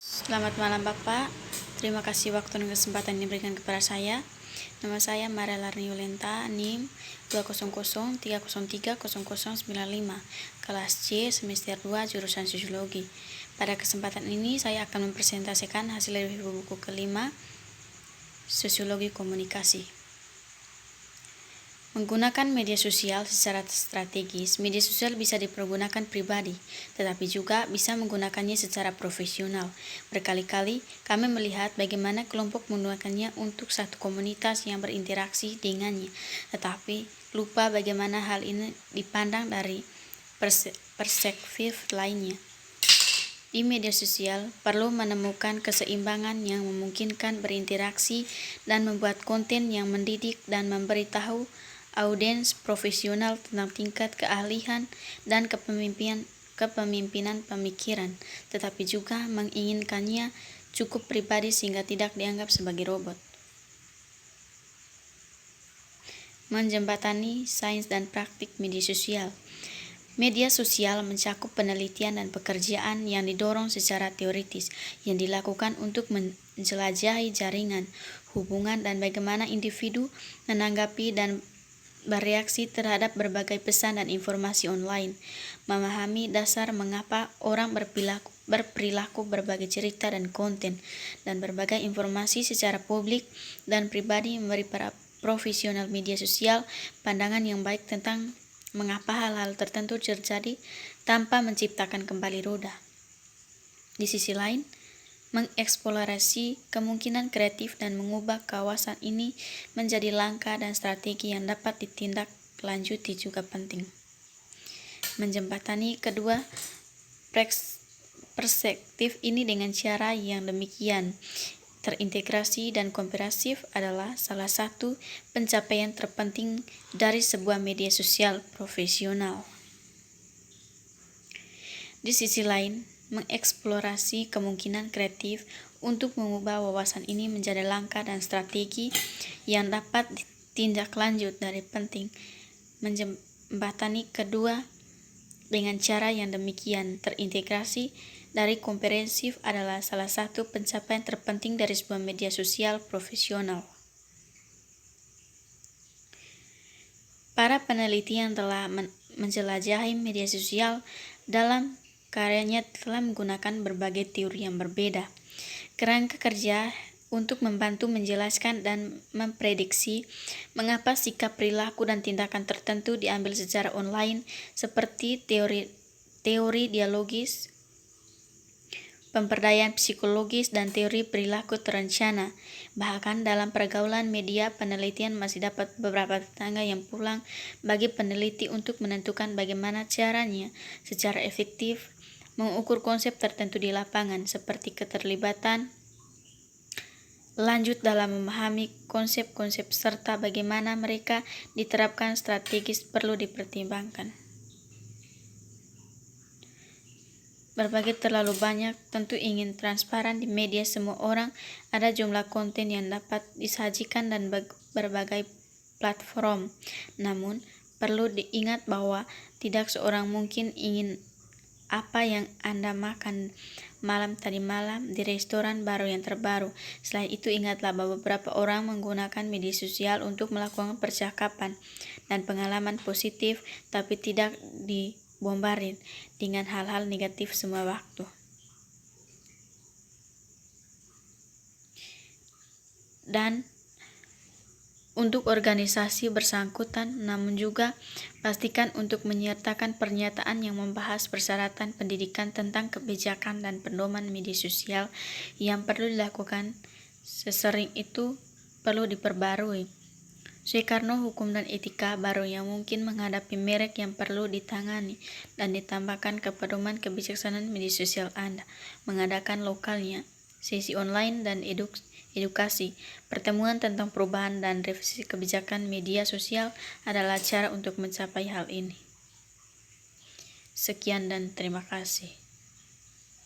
Selamat malam Bapak, terima kasih waktu dan kesempatan yang diberikan kepada saya. Nama saya Maria Larni Yulenta, NIM 20030030095, kelas C, semester 2, jurusan Sosiologi. Pada kesempatan ini saya akan mempresentasikan hasil review buku kelima, Sosiologi Komunikasi. Menggunakan media sosial secara strategis, media sosial bisa dipergunakan pribadi, tetapi juga bisa menggunakannya secara profesional. Berkali-kali kami melihat bagaimana kelompok menggunakannya untuk satu komunitas yang berinteraksi dengannya, tetapi lupa bagaimana hal ini dipandang dari perspektif lainnya. Di media sosial perlu menemukan keseimbangan yang memungkinkan berinteraksi dan membuat konten yang mendidik dan memberitahu audiens profesional tentang tingkat keahlian dan kepemimpinan pemikiran, tetapi juga menginginkannya cukup pribadi sehingga tidak dianggap sebagai robot. Menjembatani sains dan praktik media sosial. Media sosial mencakup penelitian dan pekerjaan yang didorong secara teoritis yang dilakukan untuk menjelajahi jaringan, hubungan, dan bagaimana individu menanggapi dan bereaksi terhadap berbagai pesan dan informasi online, memahami dasar mengapa orang berperilaku berbagai cerita dan konten, dan berbagai informasi secara publik dan pribadi, memberi para profesional media sosial pandangan yang baik tentang mengapa hal-hal tertentu terjadi tanpa menciptakan kembali roda. Di sisi lain, mengeksplorasi kemungkinan kreatif dan mengubah kawasan ini menjadi langkah dan strategi yang dapat ditindaklanjuti juga penting. Menjembatani kedua perspektif ini dengan cara yang demikian terintegrasi dan komprehensif adalah salah satu pencapaian terpenting dari sebuah media sosial profesional. Di sisi lain, mengeksplorasi kemungkinan kreatif untuk mengubah wawasan ini menjadi langkah dan strategi yang dapat ditindaklanjut dari penting. Menjembatani kedua dengan cara yang demikian terintegrasi dari komprehensif adalah salah satu pencapaian terpenting dari sebuah media sosial profesional. Para peneliti yang telah menjelajahi media sosial dalam karyanya telah menggunakan berbagai teori yang berbeda. Kerangka kerja untuk membantu menjelaskan dan memprediksi mengapa sikap, perilaku, dan tindakan tertentu diambil secara online, seperti teori dialogis, pemberdayaan psikologis, dan teori perilaku terencana. Bahkan dalam pergaulan media, penelitian masih dapat beberapa tantangan yang pulang bagi peneliti untuk menentukan bagaimana caranya secara efektif mengukur konsep tertentu di lapangan, seperti keterlibatan lanjut dalam memahami konsep-konsep serta bagaimana mereka diterapkan strategis perlu dipertimbangkan. Berbagi terlalu banyak, tentu ingin transparan di media semua orang, ada jumlah konten yang dapat disajikan dan berbagai platform. Namun, perlu diingat bahwa tidak seorang mungkin ingin apa yang Anda makan malam tadi malam di restoran baru yang terbaru. Selain itu, ingatlah bahwa beberapa orang menggunakan media sosial untuk melakukan percakapan dan pengalaman positif, tapi tidak dibombardir dengan hal-hal negatif semua waktu. Dan untuk organisasi bersangkutan, namun juga pastikan untuk menyertakan pernyataan yang membahas persyaratan pendidikan tentang kebijakan dan pedoman media sosial yang perlu dilakukan. Sesering itu perlu diperbarui. Soekarno, hukum dan etika baru yang mungkin menghadapi merek yang perlu ditangani dan ditambahkan ke pedoman kebijaksanaan media sosial Anda. Mengadakan lokalnya, sesi online dan edukasi, pertemuan tentang perubahan dan revisi kebijakan media sosial adalah cara untuk mencapai hal ini. Sekian dan terima kasih.